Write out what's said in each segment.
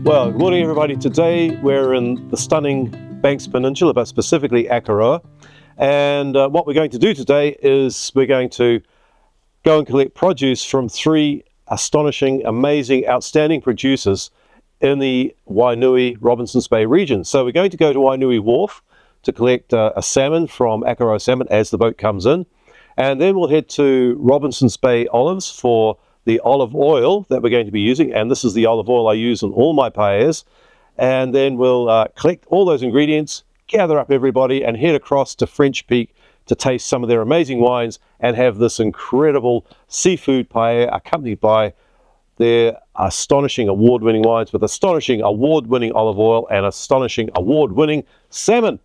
Well, good morning everybody. Today we're in the stunning Banks Peninsula, but specifically Akaroa. And what we're going to do today is we're going to go and collect produce from three astonishing, amazing, outstanding producers in the Wainui Robinsons Bay region. So we're going to go to Wainui Wharf to collect a salmon from Akaroa Salmon as the boat comes in. And then we'll head to Robinsons Bay Olives for the olive oil that we're going to be using, and this is the olive oil I use in all my paellas. And then we'll collect all those ingredients, gather up everybody, and head across to French Peak to taste some of their amazing wines and have this incredible seafood paella accompanied by their astonishing award-winning wines with astonishing award-winning olive oil and astonishing award-winning salmon.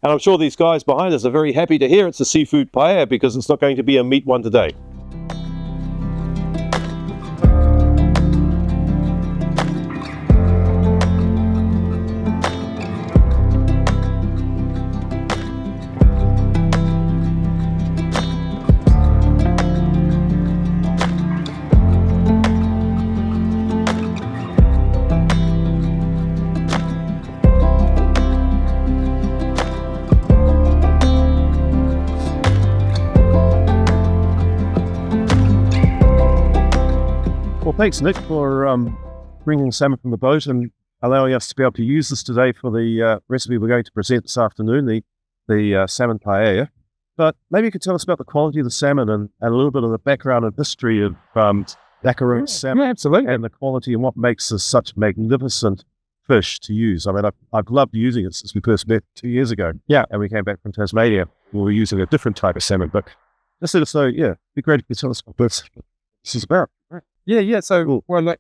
And I'm sure these guys behind us are very happy to hear it's a seafood paella because it's not going to be a meat one today. Well, thanks, Nick, for bringing salmon from the boat and allowing us to be able to use this today for the recipe we're going to present this afternoon, the salmon paella. But maybe you could tell us about the quality of the salmon and a little bit of the background and history of Akaroa salmon. Yeah, absolutely. And the quality and what makes this such magnificent fish to use. I mean, I've loved using it since we first met 2 years ago. Yeah. And we came back from Tasmania. We were using a different type of salmon. But just let us know, yeah, it'd be great if you could tell us what this is about. Yeah. So, Cool. well, like,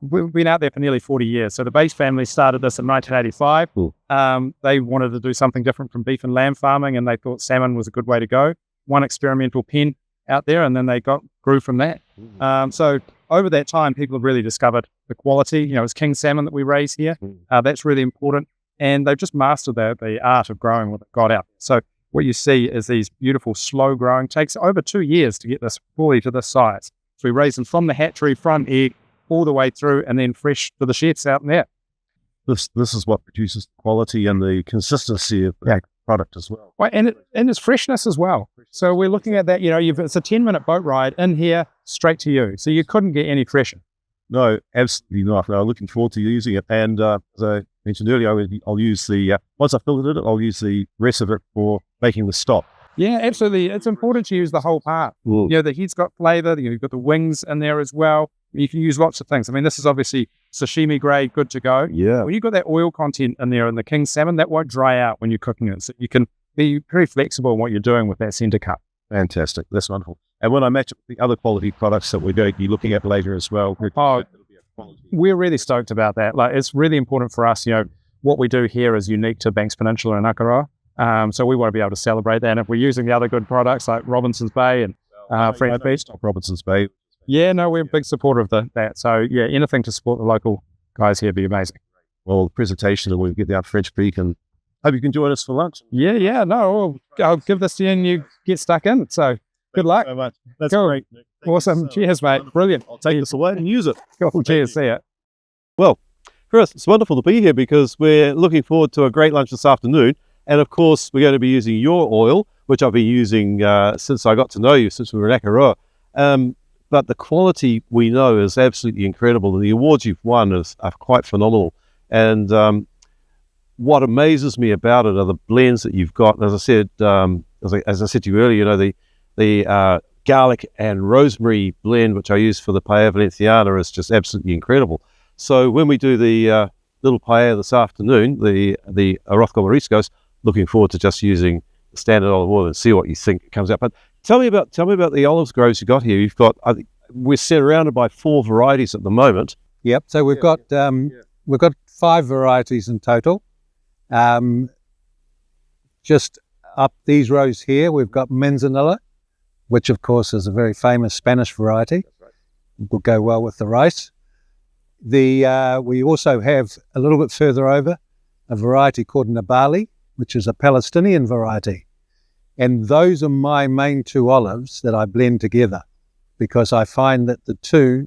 we've been out there for nearly 40 years. So the Base family started this in 1985. Cool. They wanted to do something different from beef and lamb farming, and they thought salmon was a good way to go. One experimental pen out there, and then they grew from that. So over that time, people have really discovered the quality. You know, it's king salmon that we raise here. That's really important. And they've just mastered the art of growing what they've got out. So what you see is these beautiful, slow growing. Takes over 2 years to get this fully to this size. So we raise them from the hatchery, front egg, all the way through, and then fresh to the sheds out in there. This is what produces the quality and the consistency of the product as well. Right, and its freshness as well. So we're looking at that, you know, it's a 10-minute boat ride in here, straight to you. So you couldn't get any fresher. No, absolutely not. No, looking forward to using it. And as I mentioned earlier, I'll use the, once I've filtered it, I'll use the rest of it for making the stock. Yeah, absolutely. It's important to use the whole part. Ooh. You know, the head's got flavour, you've got the wings in there as well. You can use lots of things. I mean, this is obviously sashimi grade, good to go. Yeah. When you've got that oil content in there in the king salmon, that won't dry out when you're cooking it. So you can be very flexible in what you're doing with that centre cut. Fantastic. That's wonderful. And when I match it with the other quality products that we're going to be looking at later as well, We're really stoked about that. Like, it's really important for us. You know, what we do here is unique to Banks Peninsula and Akaroa. So we want to be able to celebrate that. And if we're using the other good products like Robinsons Bay and French Peak. Robinsons Bay. Yeah, no, we're a big supporter of that. So yeah, anything to support the local guys here would be amazing. Well, the presentation, and we'll get down French Peak, and hope you can join us for lunch. Yeah, no, I'll give this to you and you get stuck in. So good luck. Thank you so much. That's Cool. great, Nick. Thank Awesome. you so Cheers, much. mate. Brilliant. I'll take this away and use it. Cool. Cheers. See ya. Well, Chris, it's wonderful to be here because we're looking forward to a great lunch this afternoon. And of course, we're going to be using your oil, which I've been using since I got to know you, since we were in Akaroa. But the quality we know is absolutely incredible. And the awards you've won are quite phenomenal. And what amazes me about it are the blends that you've got. And as I said, as I said to you earlier, you know, the garlic and rosemary blend, which I use for the Paella Valenciana, is just absolutely incredible. So when we do the little paella this afternoon, the arroz con mariscos, looking forward to just using the standard olive oil and see what you think comes out. But tell me about the olive groves you got here. You've got, we're surrounded by 4 varieties at the moment. Yep. So we've got 5 varieties in total. Just up these rows here, we've got Manzanilla, which of course is a very famous Spanish variety. Will go well with the rice. We also have a little bit further over a variety called Nabali, which is a Palestinian variety. And those are my main 2 olives that I blend together because I find that the 2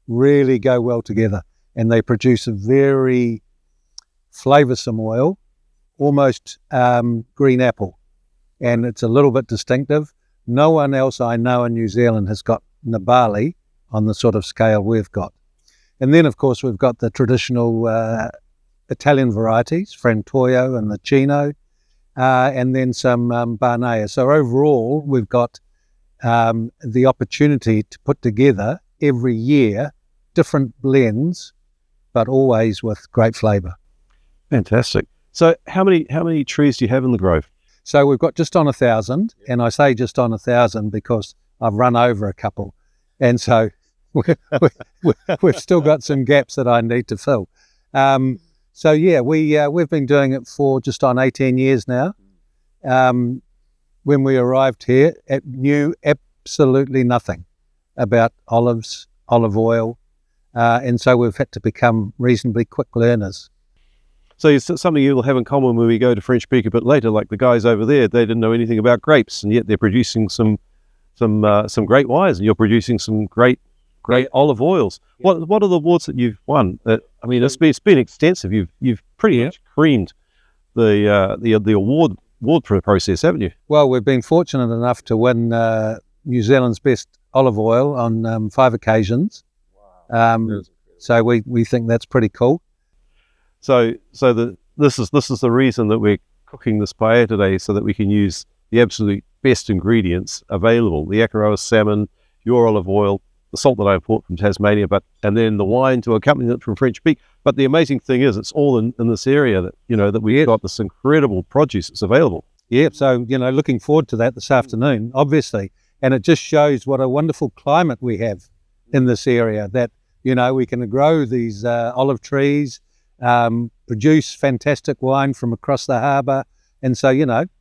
really go well together. and they produce a very flavoursome oil, almost green apple, and it's a little bit distinctive. No one else I know in New Zealand has got Nibali on the sort of scale we've got. And then, of course, we've got the traditional Italian varieties, Frantoio and the Chino, and then some Barnea. So overall, we've got the opportunity to put together every year different blends, but always with great flavour. Fantastic. So how many trees do you have in the grove? So we've got just on 1,000, and I say just on 1,000 because I've run over a couple, and so we've still got some gaps that I need to fill. So yeah, we've been doing it for just on 18 years now. When we arrived here, knew absolutely nothing about olives, olive oil, and so we've had to become reasonably quick learners. So it's something you'll have in common when we go to French Peak a bit later, like the guys over there. They didn't know anything about grapes, and yet they're producing some great wines, and you're producing some great olive oils. What are the awards that you've won? I mean, it's been extensive. You've pretty much creamed the award process, haven't you? Well, we've been fortunate enough to win New Zealand's best olive oil on 5 occasions. Wow. So we think that's pretty cool. So this is the reason that we're cooking this paella today, so that we can use the absolute best ingredients available: the Akaroa salmon, your olive oil, the salt that I import from Tasmania, and then the wine to accompany it from French Peak. But the amazing thing is, it's all in this area that we've got this incredible produce that's available. Yeah, so looking forward to that this afternoon, obviously, and it just shows what a wonderful climate we have in this area. That we can grow these olive trees. Produce fantastic wine from across the harbour, and so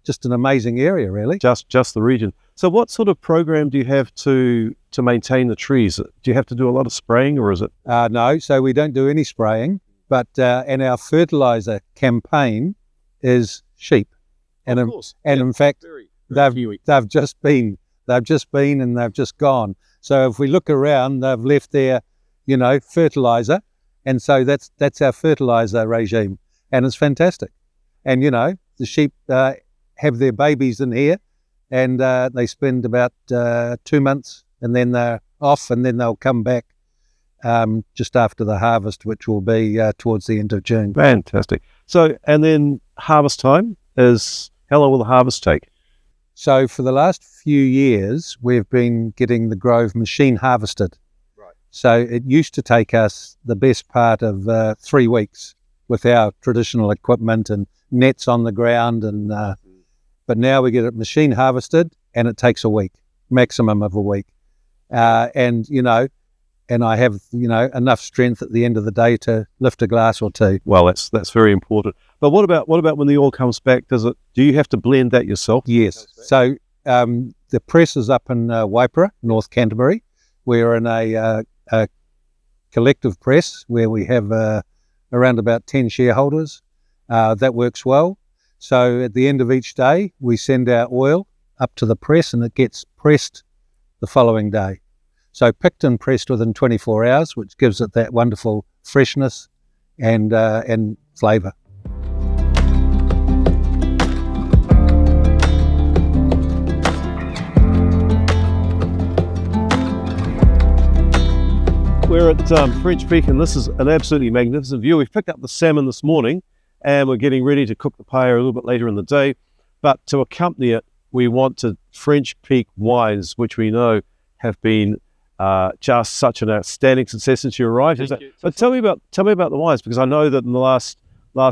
just an amazing area, really. Just the region. So what sort of program do you have to maintain the trees? Do you have to do a lot of spraying, or is it? No, so we don't do any spraying, but and our fertiliser campaign is sheep, and in fact they've just been and they've just gone. So if we look around, they've left their fertiliser. And so that's our fertiliser regime, and it's fantastic. And the sheep have their babies in here, and they spend about 2 months, and then they're off, and then they'll come back just after the harvest, which will be towards the end of June. Fantastic. So, and then harvest time is, how long will the harvest take? So for the last few years, we've been getting the grove machine harvested. So it used to take us the best part of 3 weeks with our traditional equipment and nets on the ground, and but now we get it machine harvested, and it takes a week, maximum of a week, and I have enough strength at the end of the day to lift a glass or two. Well, that's very important. But what about when the oil comes back? Do you have to blend that yourself? Yes. So the press is up in Waipara, North Canterbury. We're in a collective press where we have around about 10 shareholders. That works well. So at the end of each day, we send our oil up to the press, and it gets pressed the following day. So picked and pressed within 24 hours, which gives it that wonderful freshness and flavour. We're at French Peak, and this is an absolutely magnificent view. We've picked up the salmon this morning, and we're getting ready to cook the paella a little bit later in the day. But to accompany it, we wanted French Peak wines, which we know have been just such an outstanding success since you arrived. But tell me about the wines, because I know that in the last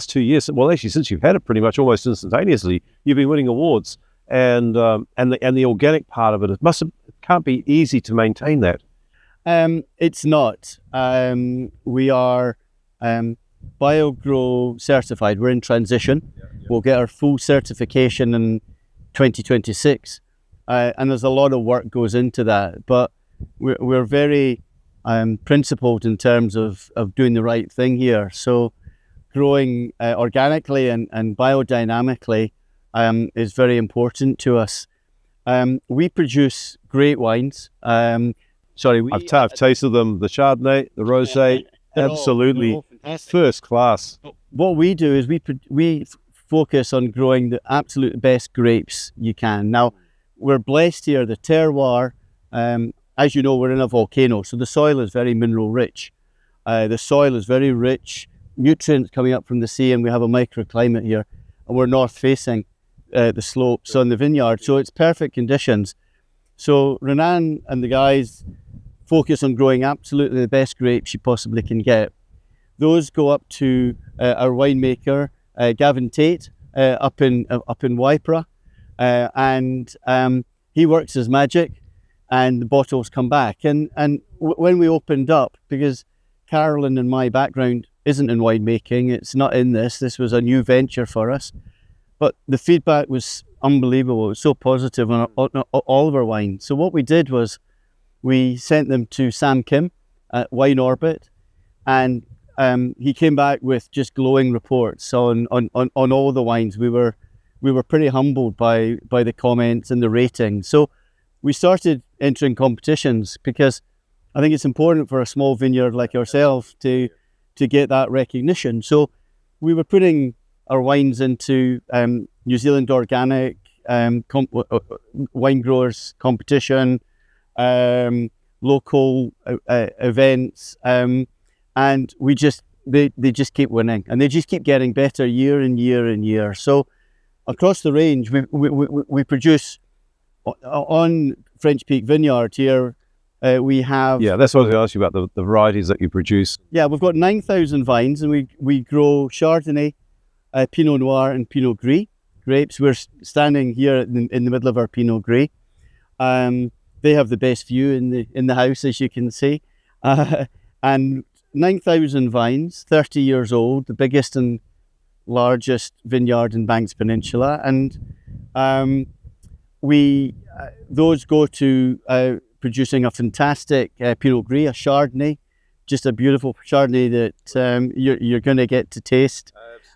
2 years, well, actually since you've had it pretty much almost instantaneously, you've been winning awards, and the organic part of it can't be easy to maintain that. It's not. We are BioGrow certified. We're in transition. We'll get our full certification in 2026, and there's a lot of work goes into that. But we're very principled in terms of doing the right thing here. So growing organically and biodynamically is very important to us. We produce great wines. I've tasted them, the Chardonnay, the Rosé, Absolutely. Fantastic. First class. What we do is we focus on growing the absolute best grapes you can. Now, we're blessed here, the terroir, as you know, we're in a volcano, so the soil is very mineral rich. The soil is very rich, nutrients coming up from the sea, and we have a microclimate here, and we're north facing the slopes on the vineyard, so it's perfect conditions. So Renan and the guys focus on growing absolutely the best grapes you possibly can get. Those go up to our winemaker, Gavin Tate, up in R+A, and he works his magic, and the bottles come back. And when we opened up, because Carolyn and my background isn't in winemaking, it's not in this was a new venture for us, but the feedback was unbelievable. It was so positive on all of our wines. So what we did was we sent them to Sam Kim at Wine Orbit, and he came back with just glowing reports on all the wines. We were pretty humbled by the comments and the ratings. So we started entering competitions, because I think it's important for a small vineyard like ourselves to get that recognition. So we were putting our wines into New Zealand Organic Wine Growers Competition, local events, and they just keep winning, and they just keep getting better year and year and year. So across the range, we produce on French Peak Vineyard here. We have That's what I was going to ask you about, the varieties that you produce. Yeah, we've got 9,000 vines, and we grow Chardonnay, Pinot Noir, and Pinot Gris grapes. We're standing here in the middle of our Pinot Gris. They have the best view in the house, as you can see, and 9,000 vines, 30 years old, the biggest and largest vineyard in Banks Peninsula, and those go to producing a fantastic Pinot Gris, a Chardonnay, just a beautiful Chardonnay that you're going to get to taste,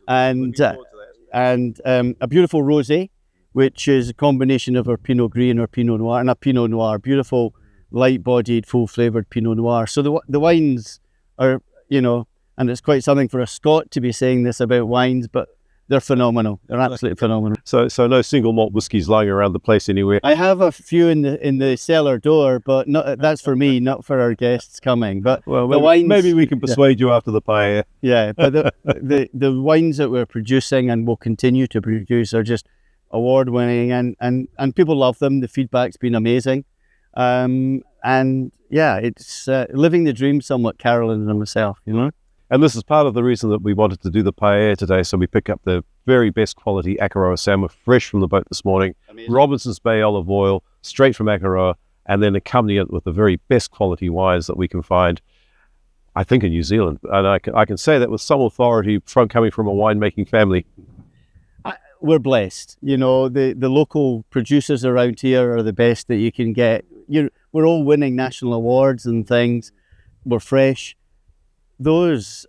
and a beautiful rosé, which is a combination of our Pinot Gris and our Pinot Noir, and a Pinot Noir, beautiful light-bodied, full-flavoured Pinot Noir. So the wines are, and it's quite something for a Scot to be saying this about wines, but they're phenomenal. They're absolutely phenomenal. So no single malt whiskies lying around the place anywhere. I have a few in the cellar door, but that's for me, not for our guests coming. But Well, the wines, maybe we can persuade you after the paella. yeah. But the wines that we're producing and will continue to produce are just award-winning, and people love them. The feedback's been amazing, and yeah, it's living the dream somewhat, Carolyn and myself. And this is part of the reason that we wanted to do the paella today. So we pick up the very best quality Akaroa salmon, fresh from the boat this morning, Amazing. Robinson's Bay olive oil, straight from Akaroa, and then accompany it with the very best quality wines that we can find, I think, in New Zealand. And I can say that with some authority coming from a winemaking family. We're blessed. The local producers around here are the best that you can get. We're all winning national awards and things. We're fresh. Those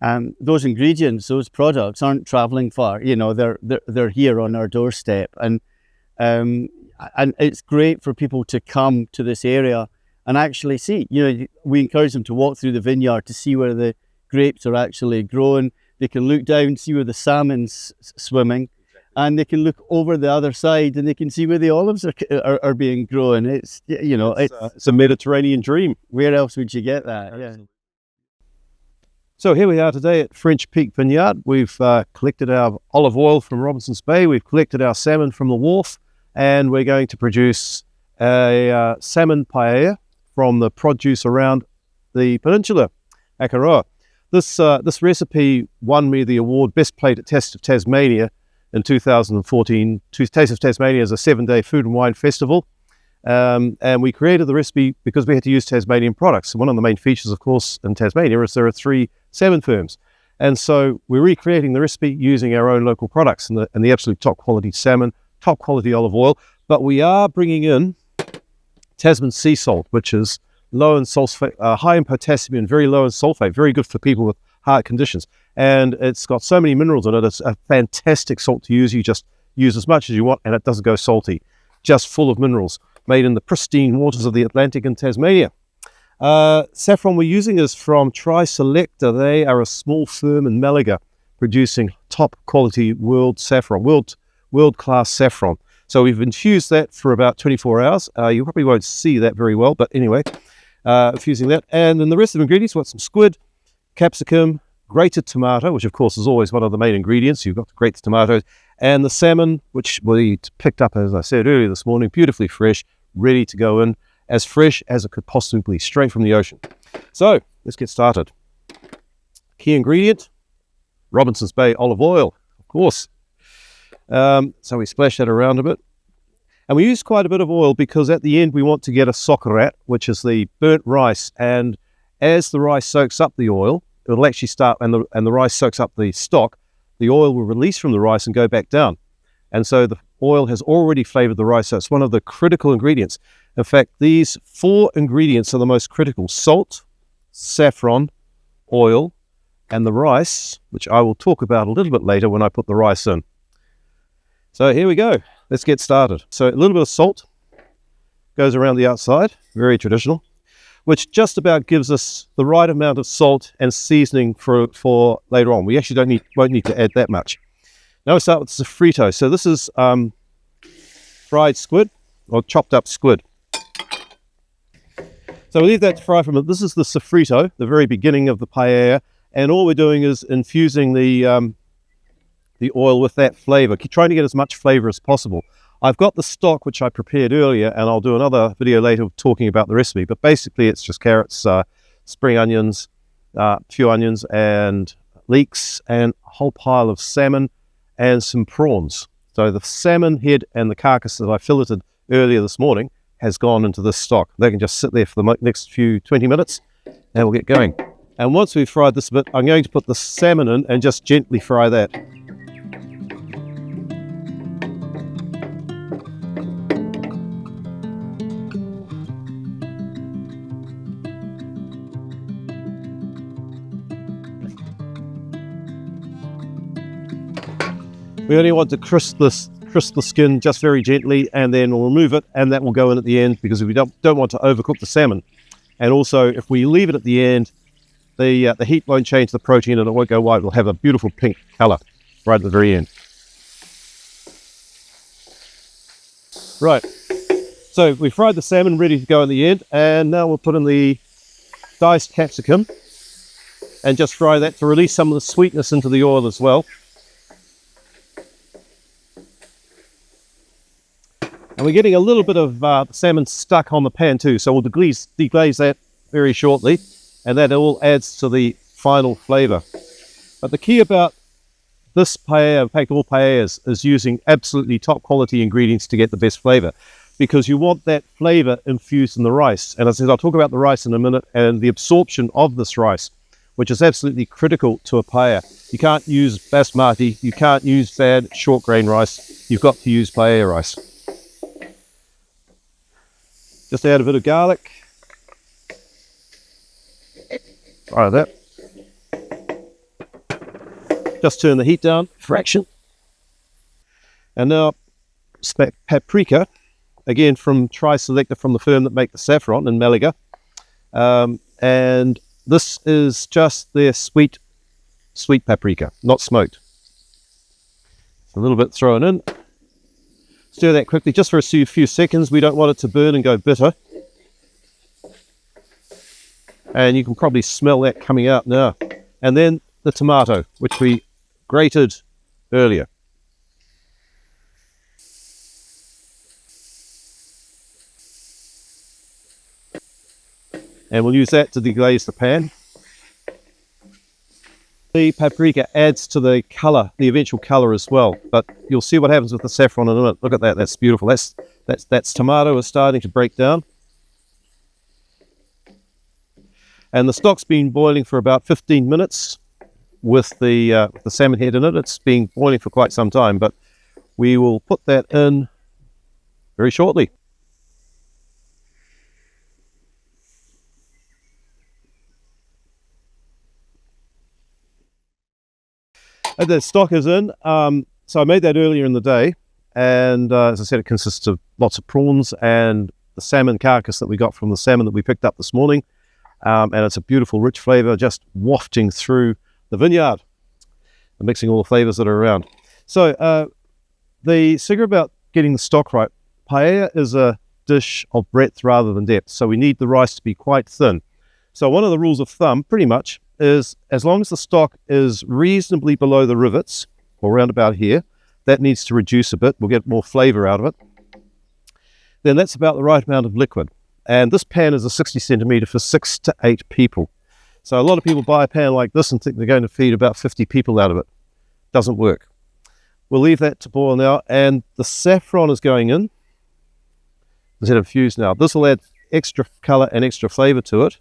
ingredients, those products aren't traveling far. They're here on our doorstep, and it's great for people to come to this area and actually see. We encourage them to walk through the vineyard to see where the grapes are actually grown. They can look down, see where the salmon's swimming, and they can look over the other side and they can see where the olives are being grown. It's It's a Mediterranean dream. Where else would you get that? Yeah. So here we are today at French Peak Vineyard. We've collected our olive oil from Robinson's Bay. We've collected our salmon from the wharf, and we're going to produce a salmon paella from the produce around the peninsula, Akaroa. This recipe won me the award Best Plate at Taste of Tasmania in 2014. Taste of Tasmania is a 7-day food and wine festival. And we created the recipe because we had to use Tasmanian products. And one of the main features, of course, in Tasmania is there are 3 salmon firms. And so we're recreating the recipe using our own local products and the absolute top quality salmon, top quality olive oil. But we are bringing in Tasman sea salt, which is low in sulfate, high in potassium and very low in sulfate, very good for people with heart conditions. And it's got so many minerals in it. It's a fantastic salt to use. You just use as much as you want and it doesn't go salty, just full of minerals, made in the pristine waters of the Atlantic in Tasmania. Saffron we're using is from Tri-Selecta. They are a small firm in Malaga producing top quality world class saffron. So we've infused that for about 24 hours. You probably won't see that very well, but anyway, infusing that. And then the rest of the ingredients, we've got some squid, capsicum, grated tomato, which of course is always one of the main ingredients. You've got the grated tomatoes, and the salmon, which we picked up, as I said earlier this morning, beautifully fresh, ready to go in, as fresh as it could possibly be, straight from the ocean. So let's get started. Key ingredient, Robinson's Bay olive oil, of course. So we splash that around a bit. And we use quite a bit of oil because at the end we want to get a socarat, which is the burnt rice. And as the rice soaks up the oil, it'll actually start, and the rice soaks up the stock, the oil will release from the rice and go back down. And so the oil has already flavored the rice. So it's one of the critical ingredients. In fact, these 4 ingredients are the most critical: salt, saffron, oil, and the rice, which I will talk about a little bit later when I put the rice in. So here we go. Let's get started. So a little bit of salt goes around the outside, very traditional, which just about gives us the right amount of salt and seasoning for later on. We actually won't need to add that much. Now we start with the sofrito. So this is fried squid, or chopped up squid. So we leave that to fry for a minute. This is the sofrito, the very beginning of the paella, and all we're doing is infusing the oil with that flavor, trying to get as much flavor as possible. I've got the stock which I prepared earlier, and I'll do another video later talking about the recipe, but basically it's just carrots, spring onions, a few onions and leeks, and a whole pile of salmon and some prawns. So the salmon head and the carcass that I filleted earlier this morning has gone into this stock. They can just sit there for the next 20 minutes and we'll get going. And once we've fried this a bit, I'm going to put the salmon in and just gently fry that. We only want to crisp the skin just very gently, and then we'll remove it, and that will go in at the end because we don't want to overcook the salmon. And also, if we leave it at the end, the heat won't change the protein and it won't go white. It'll have a beautiful pink color right at the very end. Right, so we fried the salmon, ready to go in the end, and now we'll put in the diced capsicum and just fry that to release some of the sweetness into the oil as well. And we're getting a little bit of salmon stuck on the pan too, so we'll deglaze that very shortly, and that all adds to the final flavor. But the key about this paella, in fact all paellas, is using absolutely top quality ingredients to get the best flavor, because you want that flavor infused in the rice. And as I said, I'll talk about the rice in a minute and the absorption of this rice, which is absolutely critical to a paella. You can't use basmati, you can't use bad short grain rice, you've got to use paella rice. Just add a bit of garlic. Fry that. Just turn the heat down a fraction. And now paprika, again from Tri-Selecta, from the firm that make the saffron in Malaga. And this is just their sweet paprika, not smoked. A little bit thrown in. Stir that quickly, just for a few seconds. We don't want it to burn and go bitter. And you can probably smell that coming out now. And then the tomato, which we grated earlier. And we'll use that to deglaze the pan. The paprika adds to the color, the eventual color as well. But you'll see what happens with the saffron in a minute. Look at that, that's beautiful. That's tomato is starting to break down. And the stock's been boiling for about 15 minutes with the salmon head in it. It's been boiling for quite some time, but we will put that in very shortly. And the stock is in. So I made that earlier in the day, and as I said, it consists of lots of prawns and the salmon carcass that we got from the salmon that we picked up this morning. and it's a beautiful, rich flavour just wafting through the vineyard and mixing all the flavours that are around. So the secret about getting the stock right, paella is a dish of breadth rather than depth, so we need the rice to be quite thin. So one of the rules of thumb, pretty much, is as long as the stock is reasonably below the rivets, or around about here, that needs to reduce a bit, we'll get more flavour out of it, then that's about the right amount of liquid. And this pan is a 60 centimetre for 6 to 8 people. So a lot of people buy a pan like this and think they're going to feed about 50 people out of it. Doesn't work. We'll leave that to boil now, and the saffron is going in. It's infused now. This will add extra colour and extra flavour to it.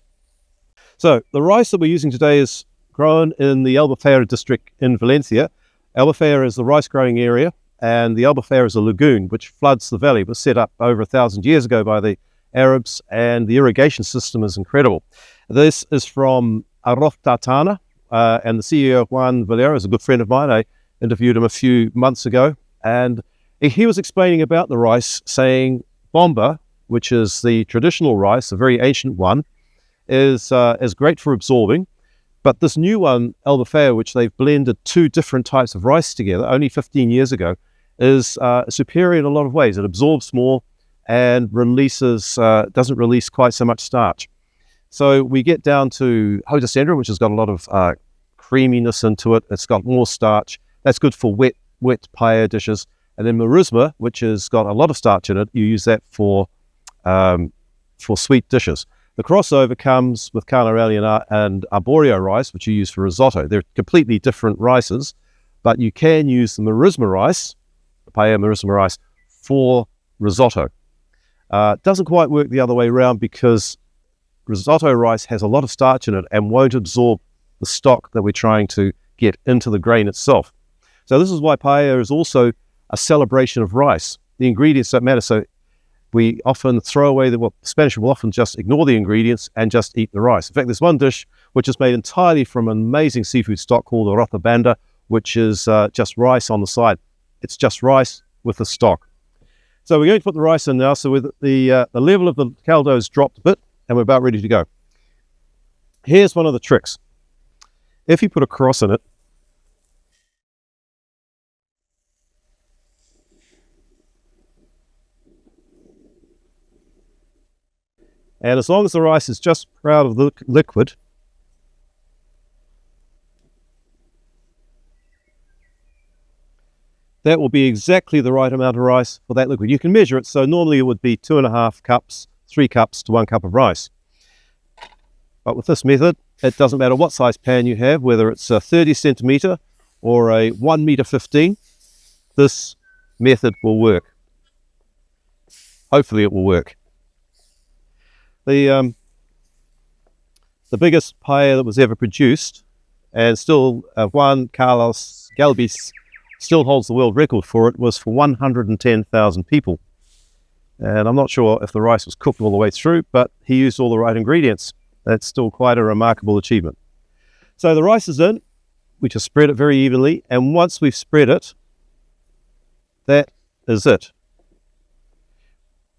So the rice that we're using today is grown in the Albufeira district in Valencia. Albufeira is the rice growing area, and the Albufeira is a lagoon which floods the valley. It was set up over 1,000 years ago by the Arabs, and the irrigation system is incredible. This is from Aroftatana, and the CEO, Juan Valera, is a good friend of mine. I interviewed him a few months ago, and he was explaining about the rice, saying bomba, which is the traditional rice, a very ancient one, is great for absorbing. But this new one, Albufeira, which they've blended 2 different types of rice together only 15 years ago, is superior in a lot of ways. It absorbs more and doesn't release quite so much starch. So we get down to Hota Sandra, which has got a lot of creaminess into it. It's got more starch. That's good for wet paella dishes. And then Marisma, which has got a lot of starch in it, you use that for sweet dishes. The crossover comes with Carnarelli and Arborio rice, which you use for risotto. They're completely different rices, but you can use the Marisma rice, the paella Marisma rice, for risotto. It doesn't quite work the other way around because risotto rice has a lot of starch in it and won't absorb the stock that we're trying to get into the grain itself. So this is why paella is also a celebration of rice. The ingredients don't matter, so we often throw away the Spanish will often just ignore the ingredients and just eat the rice. In fact, there's one dish which is made entirely from an amazing seafood stock called the rota banda, which is just rice on the side. It's just rice with the stock. So we're going to put the rice in now. So with the level of the caldo has dropped a bit, and we're about ready to go. Here's one of the tricks. If you put a cross in it, and as long as the rice is just proud of the liquid, that will be exactly the right amount of rice for that liquid. You can measure it, so normally it would be 2.5 cups, 3 cups to 1 cup of rice. But with this method, it doesn't matter what size pan you have, whether it's a 30 centimetre or a 1 metre 15, this method will work. Hopefully it will work. The biggest paella that was ever produced, and still Juan Carlos Galvis still holds the world record for it, was for 110,000 people. And I'm not sure if the rice was cooked all the way through, but he used all the right ingredients. That's still quite a remarkable achievement. So the rice is in, we just spread it very evenly, and once we've spread it, that is it.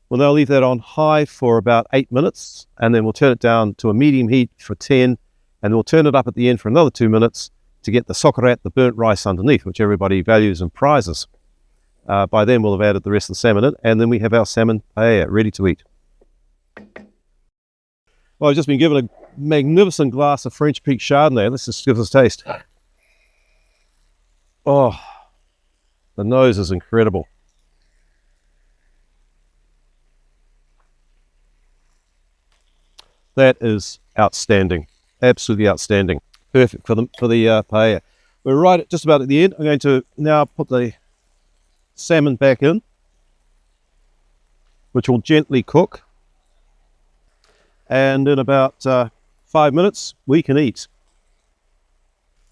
We'll now leave that on high for about 8 minutes, and then we'll turn it down to a medium heat for 10, and we'll turn it up at the end for another 2 minutes to get the socarat, the burnt rice underneath, which everybody values and prizes. By then we'll have added the rest of the salmon in, and then we have our salmon paella ready to eat. Well, I've just been given a magnificent glass of French Peak Chardonnay. Let's just give this a taste. Oh, the nose is incredible. That is outstanding, absolutely outstanding. Perfect for the paella. We're right at just about at the end. I'm going to now put the salmon back in, which will gently cook. And in about 5 minutes, we can eat.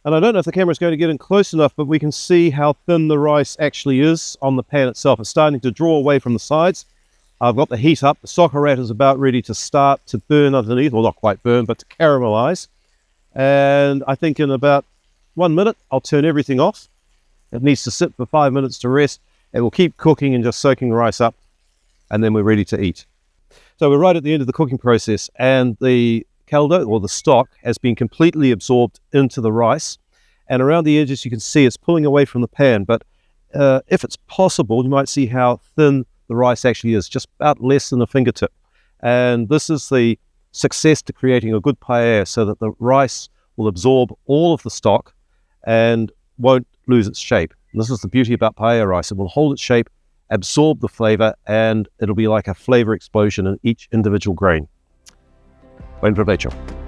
And I don't know if the camera is going to get in close enough, but we can see how thin the rice actually is on the pan itself. It's starting to draw away from the sides. I've got the heat up. The socarat is about ready to start to burn underneath. Well, not quite burn, but to caramelize. And I think in about 1 minute, I'll turn everything off. It needs to sit for 5 minutes to rest. It will keep cooking and just soaking the rice up. And then we're ready to eat. So we're right at the end of the cooking process, and the caldo, or the stock, has been completely absorbed into the rice. And around the edges, you can see it's pulling away from the pan. But if it's possible, you might see how thin the rice actually is, just about less than a fingertip. And this is the success to creating a good paella, so that the rice will absorb all of the stock and won't lose its shape. And this is the beauty about paella rice. It will hold its shape, absorb the flavor, and it'll be like a flavor explosion in each individual grain. Buen provecho.